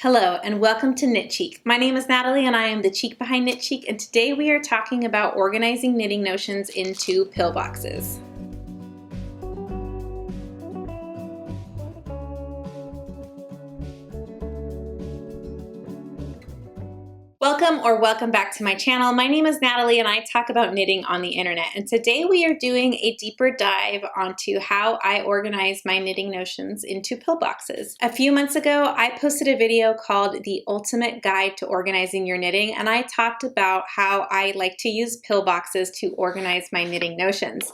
Hello and welcome to Knit Cheek. My name is Natalie and I am the cheek behind Knit Cheek, and today we are talking about organizing knitting notions into pillboxes. Welcome back to my channel. My name is Natalie and I talk about knitting on the internet, and today we are doing a deeper dive onto how I organize my knitting notions into pillboxes. A few months ago I posted a video called The Ultimate Guide to Organizing Your Knitting, and I talked about how I like to use pillboxes to organize my knitting notions.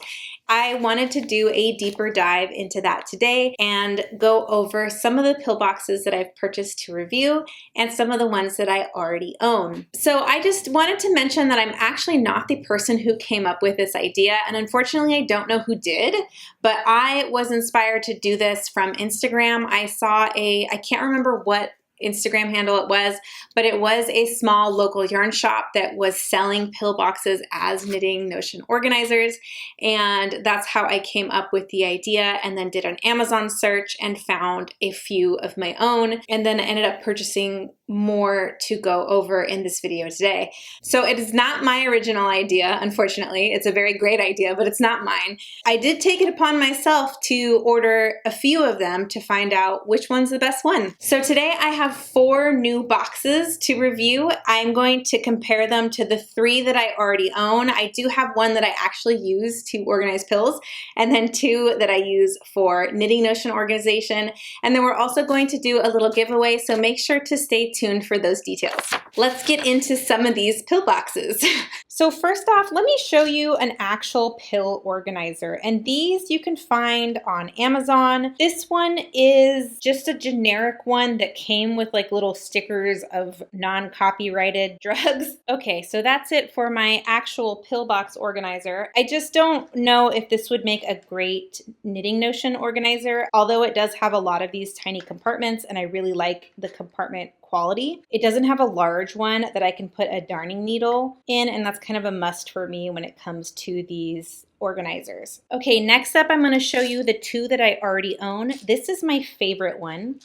I wanted to do a deeper dive into that today and go over some of the pillboxes that I've purchased to review and some of the ones that I already own. So I just wanted to mention that I'm actually not the person who came up with this idea, and unfortunately I don't know who did, but I was inspired to do this from Instagram. I saw I can't remember what Instagram handle it was, but it was a small local yarn shop that was selling pillboxes as knitting notion organizers, and that's how I came up with the idea, and then did an Amazon search and found a few of my own, and then ended up purchasing more to go over in this video today. So it is not my original idea, unfortunately. It's a very great idea, but it's not mine. I did take it upon myself to order a few of them to find out which one's the best one. So today I have 4 new boxes to review. I'm going to compare them to the 3 that I already own. I do have one that I actually use to organize pills, and then 2 that I use for knitting notion organization. And then we're also going to do a little giveaway, so make sure to stay tuned for those details. Let's get into some of these pillboxes. So first off, let me show you an actual pill organizer, and these you can find on Amazon. This one is just a generic one that came with like little stickers of non-copyrighted drugs. Okay, so that's it for my actual pillbox organizer. I just don't know if this would make a great knitting notion organizer, although it does have a lot of these tiny compartments and I really like the compartment quality. It doesn't have a large one that I can put a darning needle in, and that's kind of a must for me when it comes to these organizers. Okay, next up I'm going to show you the 2 that I already own. This is my favorite one,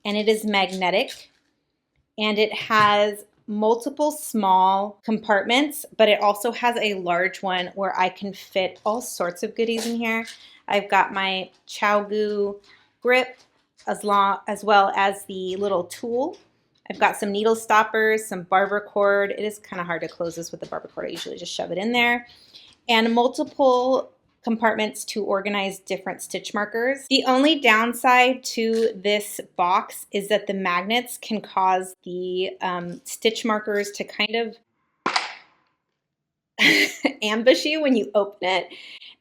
and it is magnetic, and it has multiple small compartments, but it also has a large one where I can fit all sorts of goodies in here. I've got my ChowGoo grip as well as the little tool. I've got some needle stoppers, some barber cord. It is kind of hard to close this with the barber cord. I usually just shove it in there. And multiple compartments to organize different stitch markers. The only downside to this box is that the magnets can cause the stitch markers to kind of ambush you when you open it.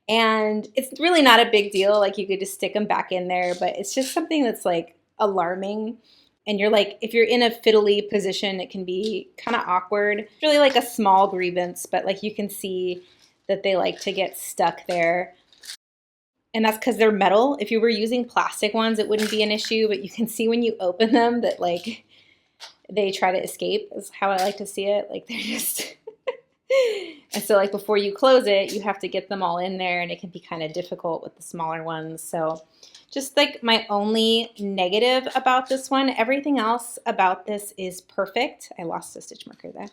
And it's really not a big deal. Like, you could just stick them back in there, but it's just something that's like alarming. And you're like, if you're in a fiddly position, it can be kind of awkward. It's really like a small grievance, but like you can see that they like to get stuck there. And that's because they're metal. If you were using plastic ones, it wouldn't be an issue, but you can see when you open them that like they try to escape, is how I like to see it. Like, they're just... And so like before you close it, you have to get them all in there, and it can be kind of difficult with the smaller ones. So just like my only negative about this one, everything else about this is perfect. I lost a stitch marker there.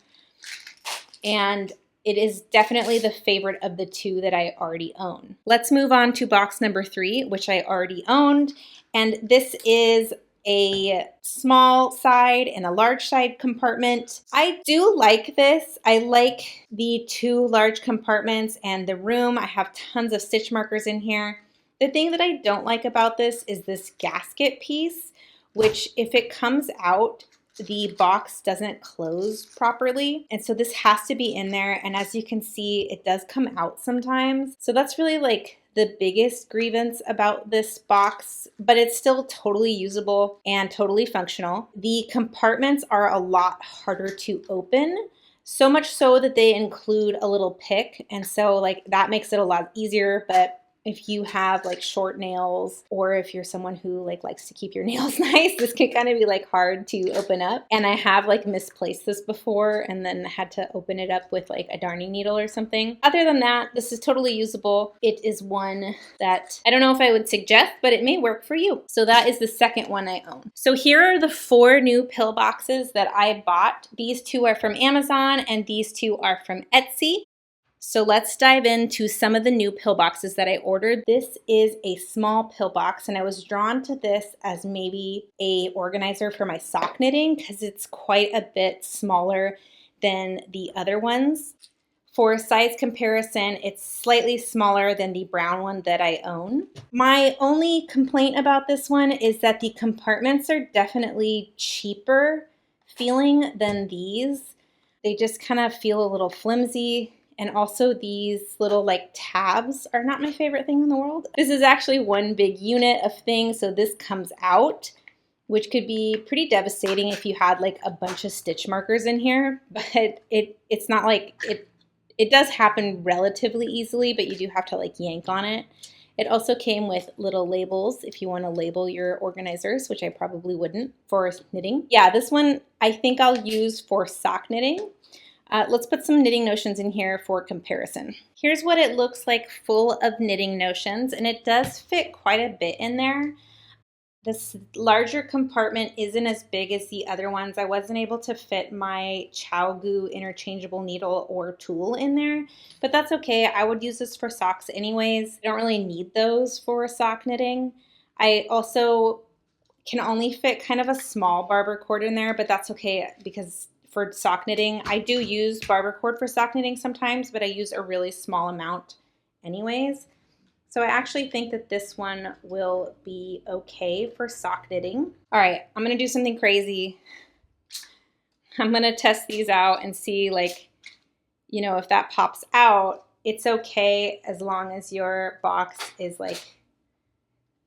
And it is definitely the favorite of the 2 that I already own. Let's move on to box number 3, which I already owned. And this is a small side and a large side compartment. I do like this. I like the 2 large compartments and the room. I have tons of stitch markers in here. The thing that I don't like about this is this gasket piece, which if it comes out, the box doesn't close properly. And so this has to be in there. And as you can see, it does come out sometimes. So that's really like the biggest grievance about this box, but it's still totally usable and totally functional. The compartments are a lot harder to open, so much so that they include a little pick. And so like that makes it a lot easier, but if you have like short nails, or if you're someone who like likes to keep your nails nice, this can kind of be like hard to open up. And I have like misplaced this before and then had to open it up with like a darning needle or something. Other than that, this is totally usable. It is one that I don't know if I would suggest, but it may work for you. So that is the second one I own. So here are the 4 new Pillboxes that I bought. These 2 are from Amazon and these 2 are from Etsy. So let's dive into some of the new Pillboxes that I ordered. This is a small Pillbox, and I was drawn to this as maybe a organizer for my sock knitting because it's quite a bit smaller than the other ones. For size comparison, it's slightly smaller than the brown one that I own. My only complaint about this one is that the compartments are definitely cheaper feeling than these. They just kind of feel a little flimsy. And also these little like tabs are not my favorite thing in the world. This is actually one big unit of things, so this comes out, which could be pretty devastating if you had like a bunch of stitch markers in here, but it's not like it does happen relatively easily, but you do have to like yank on it. It also came with little labels if you want to label your organizers, which I probably wouldn't for knitting. Yeah, this one I think I'll use for sock knitting. Let's put some knitting notions in here for comparison. Here's what it looks like full of knitting notions, and it does fit quite a bit in there. This larger compartment isn't as big as the other ones. I wasn't able to fit my ChowGoo interchangeable needle or tool in there, but that's okay. I would use this for socks anyways. I don't really need those for sock knitting. I also can only fit kind of a small barber cord in there, but that's okay because for sock knitting, I do use barber cord for sock knitting sometimes, but I use a really small amount anyways. So I actually think that this one will be okay for sock knitting. All right, I'm gonna do something crazy. I'm gonna test these out and see like, you know, if that pops out, it's okay as long as your box is like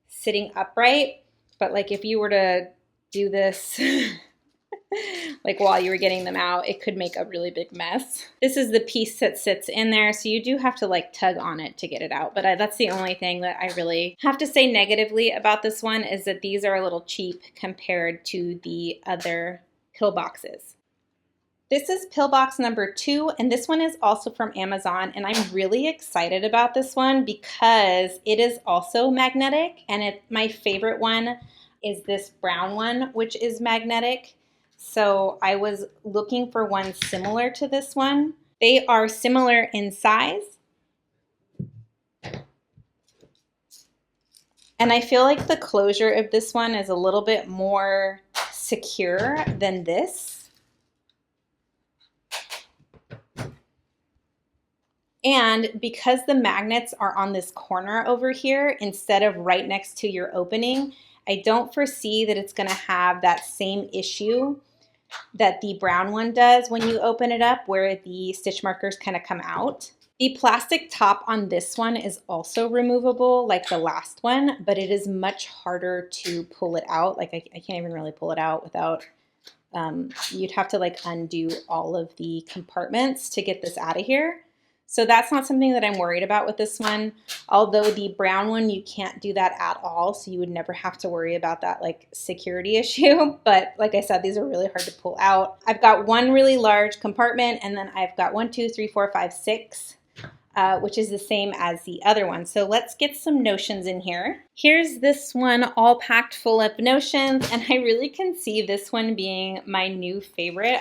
sitting upright. But like if you were to do this like while you were getting them out, it could make a really big mess. This is the piece that sits in there, so you do have to like tug on it to get it out. But that's the only thing that I really have to say negatively about this one is that these are a little cheap compared to the other Pillboxes. This is Pillbox number 2, and this one is also from Amazon, and I'm really excited about this one because it is also magnetic, and my favorite one is this brown one, which is magnetic. So I was looking for one similar to this one. They are similar in size. And I feel like the closure of this one is a little bit more secure than this. And because the magnets are on this corner over here instead of right next to your opening, I don't foresee that it's going to have that same issue that the brown one does when you open it up, where the stitch markers kind of come out. The plastic top on this one is also removable like the last one, but it is much harder to pull it out. Like I can't even really pull it out without, you'd have to like undo all of the compartments to get this out of here. So that's not something that I'm worried about with this one. Although the brown one, you can't do that at all. So you would never have to worry about that like security issue. But like I said, these are really hard to pull out. I've got one really large compartment, and then I've got 1, 2, 3, 4, 5, 6. Which is the same as the other one. So let's get some notions in here. Here's this one all packed full of notions, and I really can see this one being my new favorite.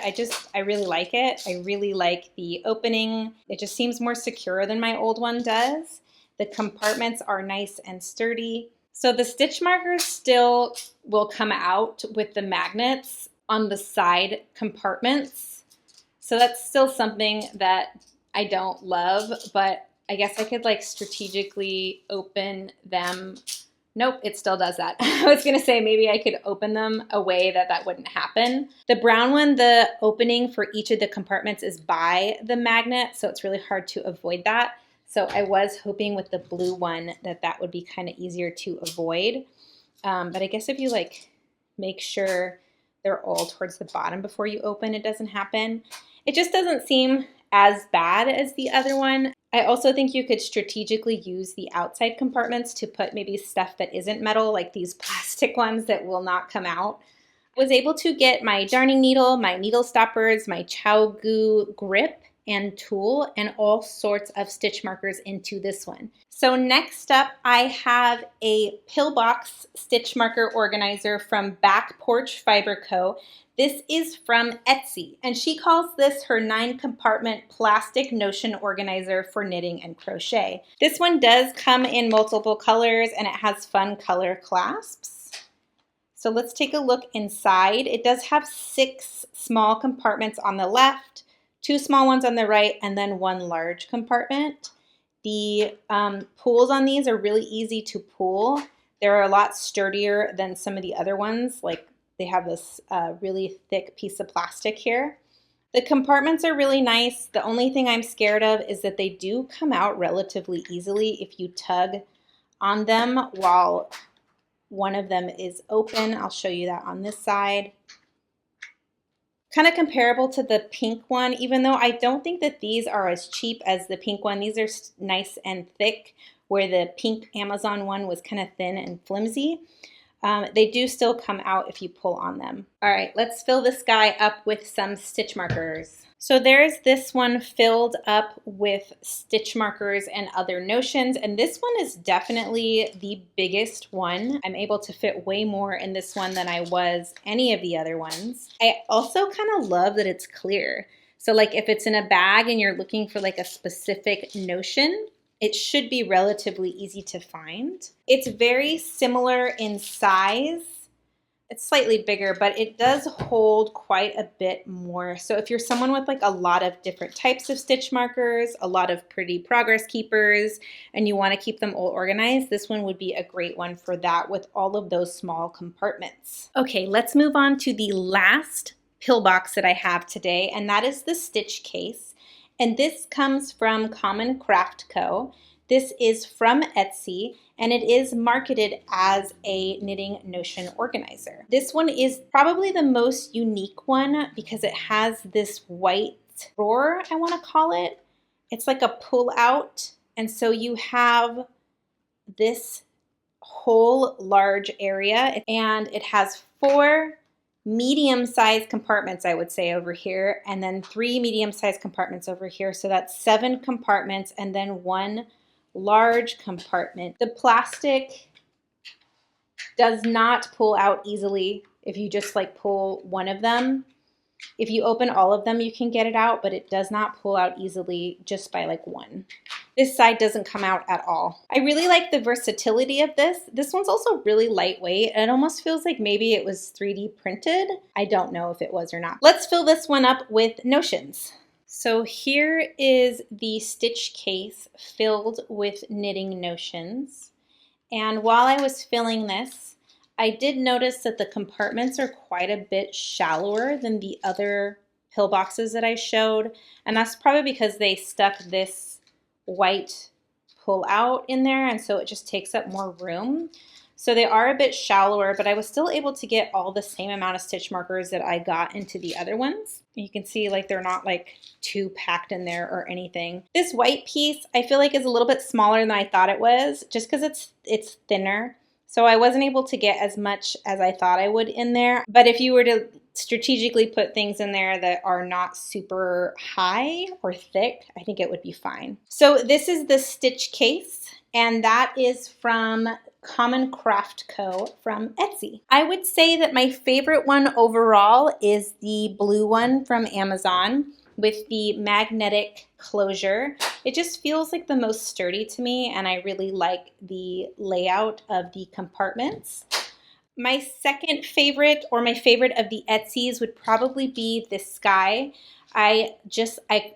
I really like it. I really like the opening. It just seems more secure than my old one does. The compartments are nice and sturdy. So the stitch markers still will come out with the magnets on the side compartments. So that's still something that I don't love, but I guess I could like strategically open them. Nope, it still does that. I was gonna say maybe I could open them a way that wouldn't happen. The brown one, the opening for each of the compartments is by the magnet, so it's really hard to avoid that. So I was hoping with the blue one that would be kind of easier to avoid. But I guess if you like make sure they're all towards the bottom before you open, it doesn't happen. It just doesn't seem as bad as the other one. I also think you could strategically use the outside compartments to put maybe stuff that isn't metal, like these plastic ones that will not come out. I was able to get my darning needle, my needle stoppers, my ChowGoo grip and tool, and all sorts of stitch markers into this one. So next up, I have a Pillbox stitch marker organizer from Back Porch Fiber Co. This is from Etsy, and she calls this her 9-compartment plastic notion organizer for knitting and crochet. This one does come in multiple colors, and it has fun color clasps. So let's take a look inside. It does have 6 small compartments on the left, 2 small ones on the right, and then 1 large compartment. The pulls on these are really easy to pull. They're a lot sturdier than some of the other ones. Like, they have this really thick piece of plastic here. The compartments are really nice. The only thing I'm scared of is that they do come out relatively easily if you tug on them while one of them is open. I'll show you that on this side. Kind of comparable to the pink one, even though I don't think that these are as cheap as the pink one. These are nice and thick, where the pink Amazon one was kind of thin and flimsy. They do still come out if you pull on them. All right, let's fill this guy up with some stitch markers. So there's this one filled up with stitch markers and other notions, and this one is definitely the biggest one. I'm able to fit way more in this one than I was any of the other ones. I also kind of love that it's clear. So like if it's in a bag and you're looking for like a specific notion, it should be relatively easy to find. It's very similar in size. It's slightly bigger, but it does hold quite a bit more. So if you're someone with like a lot of different types of stitch markers, a lot of pretty progress keepers, and you want to keep them all organized, this one would be a great one for that with all of those small compartments. Okay, let's move on to the last Pillbox that I have today, and that is the stitch case. And this comes from Common Craft Co. This is from Etsy, and it is marketed as a knitting notion organizer. This one is probably the most unique one because it has this white drawer, I want to call it. It's like a pull out, and so you have this whole large area, and it has 4 medium-sized compartments, I would say, over here, and then 3 medium-sized compartments over here. So that's 7 compartments and then 1 large compartment. The plastic does not pull out easily if you just like pull one of them. If you open all of them, you can get it out, but it does not pull out easily just by like one. This side doesn't come out at all. I really like the versatility of this. This one's also really lightweight. It almost feels like maybe it was 3D printed. I don't know if it was or not. Let's fill this one up with notions. So here is the stitch case filled with knitting notions. And while I was filling this, I did notice that the compartments are quite a bit shallower than the other Pillboxes that I showed. And that's probably because they stuck this white pull out in there, and so it just takes up more room. So they are a bit shallower, but I was still able to get all the same amount of stitch markers that I got into the other ones. You can see like they're not like too packed in there or anything. This white piece I feel like is a little bit smaller than I thought it was, just because it's thinner. So I wasn't able to get as much as I thought I would in there. But if you were to strategically put things in there that are not super high or thick, I think it would be fine. So this is the stitch case, and that is from Common Craft Co. from Etsy. I would say that my favorite one overall is the blue one from Amazon with the magnetic closure. It just feels like the most sturdy to me, and I really like the layout of the compartments. My second favorite, or my favorite of the Etsy's, would probably be this sky. I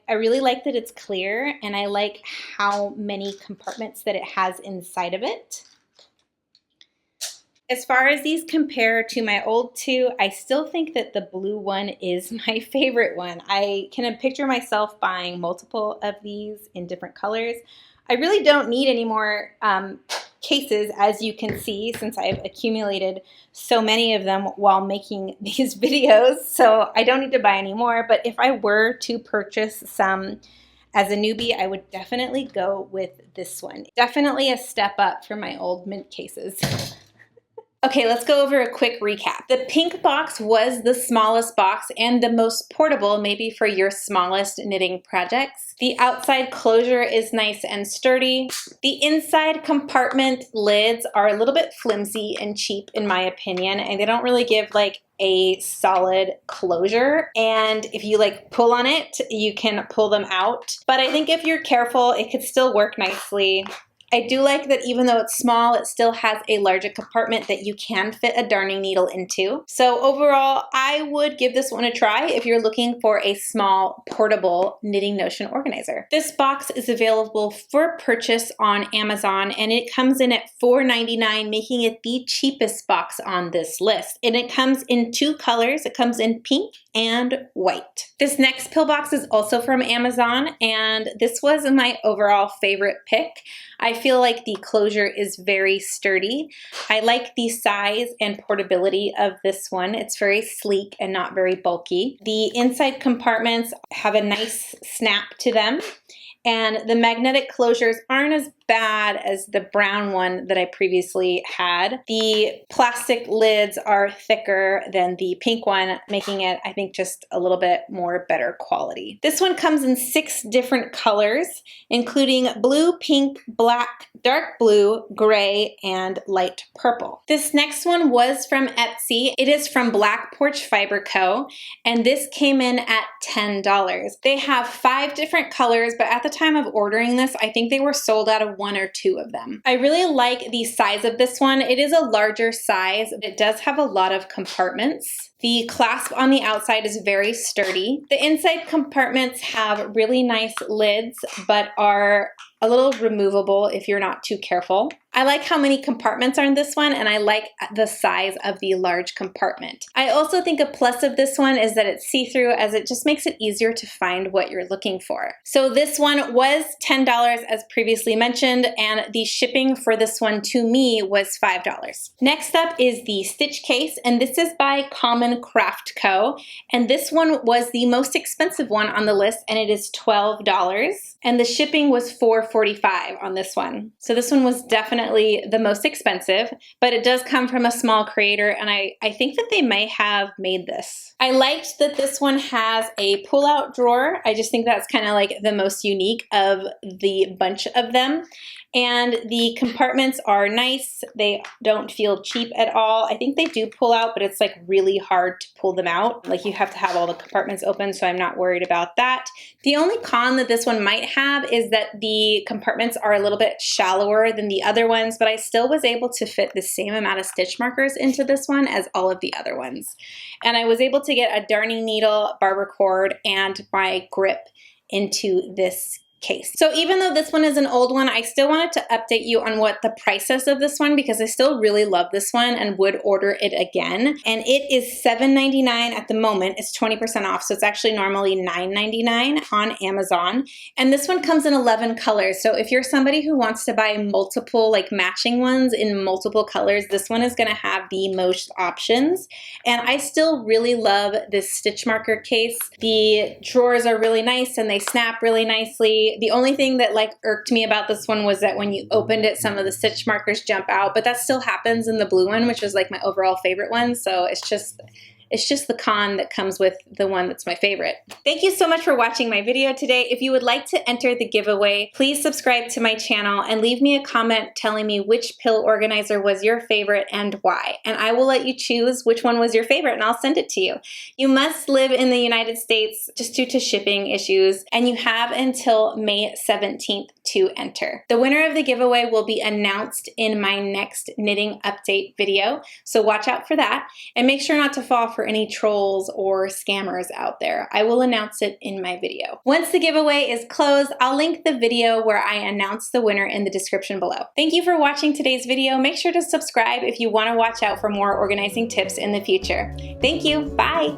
really like that it's clear, and I like how many compartments that it has inside of it. As far as these compare to my old two, I still think that the blue one is my favorite one. I can picture myself buying multiple of these in different colors. I really don't need any more cases, as you can see, since I've accumulated so many of them while making these videos, so I don't need to buy any more. But if I were to purchase some As a newbie, I would definitely go with this one. Definitely a step up from my old mint cases. Okay, let's go over a quick recap. The pink box was the smallest box and the most portable, maybe for your smallest knitting projects. The outside closure is nice and sturdy. The inside compartment lids are a little bit flimsy and cheap in my opinion, and they don't really give like a solid closure, and if you like pull on it, you can pull them out. But I think if you're careful, it could still work nicely. I do like that even though it's small, it still has a larger compartment that you can fit a darning needle into. So overall, I would give this one a try if you're looking for a small, portable knitting notion organizer. This box is available for purchase on Amazon, and it comes in at $4.99, making it the cheapest box on this list. And it comes in two colors. It comes in pink and white. This next Pillbox is also from Amazon, and this was my overall favorite pick. I feel like the closure is very sturdy. I like the size and portability of this one. It's very sleek and not very bulky. The inside compartments have a nice snap to them, and the magnetic closures aren't as bad as the brown one that I previously had. The plastic lids are thicker than the pink one, making it, I think, just a little bit more better quality. This one comes in 6 different colors, including blue, pink, black, dark blue, gray, and light purple. This next one was from Etsy. It is from Black Porch Fiber Co., and this came in at $10. They have 5 different colors, but at the time of ordering this, I think they were sold out of 1 or 2 of them. I really like the size of this one. It is a larger size. It does have a lot of compartments. The clasp on the outside is very sturdy. The inside compartments have really nice lids, but are a little removable if you're not too careful. I like how many compartments are in this one, and I like the size of the large compartment. I also think a plus of this one is that it's see-through, as it just makes it easier to find what you're looking for. So this one was $10 as previously mentioned, and the shipping for this one to me was $5. Next up is the stitch case, and this is by Common Craft Co. And this one was the most expensive one on the list, and it is $12. And the shipping was $4.45 on this one. So this one was definitely the most expensive, but it does come from a small creator, and I think that they may have made this. I liked that this one has a pull-out drawer. I just think that's kind of like the most unique of the bunch of them. And the compartments are nice. They don't feel cheap at all. I think they do pull out, but it's like really hard to pull them out. Like you have to have all the compartments open, so I'm not worried about that. The only con that this one might have is that the compartments are a little bit shallower than the other ones, but I still was able to fit the same amount of stitch markers into this one as all of the other ones. And I was able to get a darning needle, barber cord, and my grip into this case. So even though this one is an old one, I still wanted to update you on what the price is of this one, because I still really love this one and would order it again. And it is $7.99 at the moment. It's 20% off, so it's actually normally $9.99 on Amazon. And this one comes in 11 colors. So if you're somebody who wants to buy multiple like matching ones in multiple colors, this one is going to have the most options. And I still really love this stitch marker case. The drawers are really nice and they snap really nicely. The only thing that like irked me about this one was that when you opened it, some of the stitch markers jump out, but that still happens in the blue one, which is like my overall favorite one. So it's just the con that comes with the one that's my favorite. Thank you so much for watching my video today. If you would like to enter the giveaway, please subscribe to my channel and leave me a comment telling me which pill organizer was your favorite and why. And I will let you choose which one was your favorite and I'll send it to you. You must live in the United States just due to shipping issues, and you have until May 17th to enter. The winner of the giveaway will be announced in my next knitting update video, so watch out for that and make sure not to fall for any trolls or scammers out there. I will announce it in my video. Once the giveaway is closed, I'll link the video where I announce the winner in the description below. Thank you for watching today's video. Make sure to subscribe if you want to watch out for more organizing tips in the future. Thank you. Bye.